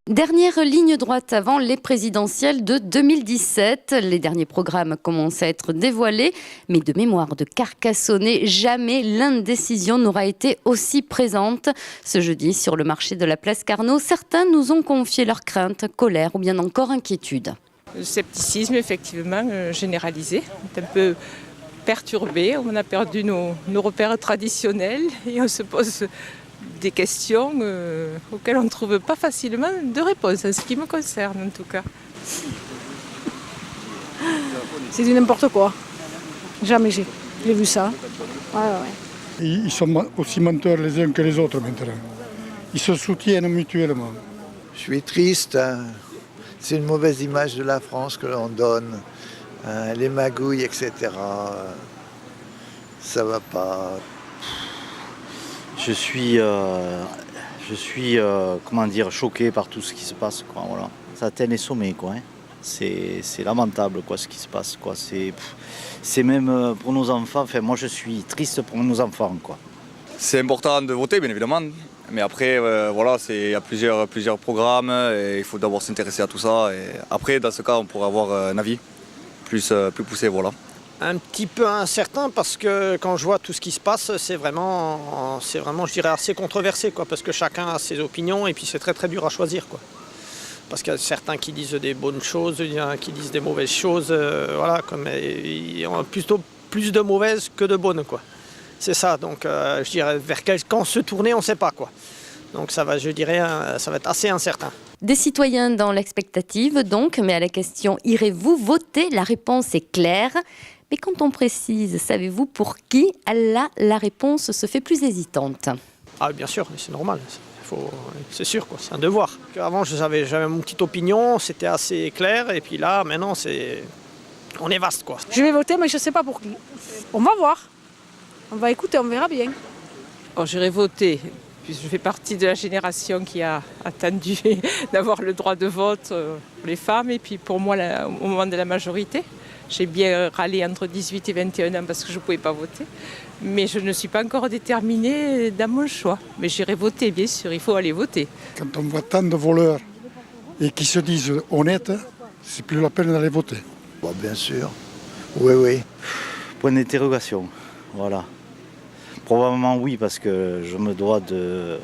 Dernière ligne droite avant les présidentielles de 2017. Les derniers programmes commencent à être dévoilés, mais de mémoire de Carcassonnais, jamais l'indécision n'aura été aussi présente. Ce jeudi, sur le marché de la place Carnot, certains nous ont confié leurs craintes, colère ou bien encore inquiétude. Le scepticisme, effectivement, généralisé, est un peu perturbé. On a perdu nos repères traditionnels et on se pose des questions auxquelles on ne trouve pas facilement de réponse, en ce qui me concerne en tout cas. C'est du n'importe quoi. Jamais j'ai vu ça. Ouais. Ils sont aussi menteurs les uns que les autres maintenant. Ils se soutiennent mutuellement. Je suis triste. C'est une mauvaise image de la France que l'on donne. Les magouilles, etc. Ça va pas. Je suis choqué par tout ce qui se passe, quoi, voilà. Ça atteint les sommets, quoi, hein. C'est lamentable, quoi, ce qui se passe, quoi. C'est même pour nos enfants. Enfin, moi, je suis triste pour nos enfants, quoi. C'est important de voter, bien évidemment. Mais après, voilà, il y a plusieurs programmes et il faut d'abord s'intéresser à tout ça. Et après, dans ce cas, on pourra avoir un avis plus poussé, voilà. Un petit peu incertain parce que quand je vois tout ce qui se passe, c'est vraiment, je dirais, assez controversé, quoi, parce que chacun a ses opinions et puis c'est très très dur à choisir, quoi. Parce qu'il y a certains qui disent des bonnes choses, il y en a qui disent des mauvaises choses, voilà, comme il y a plutôt plus de mauvaises que de bonnes, quoi. C'est ça, donc je dirais vers quel camp se tourner, on ne sait pas, quoi. Donc ça va, je dirais, ça va être assez incertain. Des citoyens dans l'expectative donc, mais à la question « Irez-vous voter ?» la réponse est claire. Mais quand on précise « Savez-vous pour qui ?» là, la réponse se fait plus hésitante. Ah bien sûr, c'est normal, c'est sûr, quoi, c'est un devoir. Avant, j'avais mon petite opinion, c'était assez clair, et puis là, maintenant, on est vaste, quoi. Je vais voter, mais je ne sais pas pour qui. On va voir. On va écouter, on verra bien. Alors, j'irai voter, puisque je fais partie de la génération qui a attendu d'avoir le droit de vote pour les femmes, et puis pour moi, au moment de la majorité. J'ai bien râlé entre 18 et 21 ans parce que je ne pouvais pas voter. Mais je ne suis pas encore déterminée dans mon choix. Mais j'irai voter, bien sûr, il faut aller voter. Quand on voit tant de voleurs et qui se disent honnêtes, c'est plus la peine d'aller voter. Bon, bien sûr. Oui. Point d'interrogation, voilà. Probablement oui, parce que je me dois de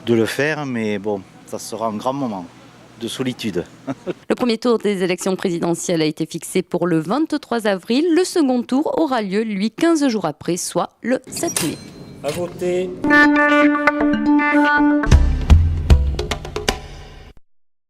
le faire, mais bon, ça sera un grand moment de solitude. Le premier tour des élections présidentielles a été fixé pour le 23 avril. Le second tour aura lieu, lui, 15 jours après, soit le 7 mai. À voter.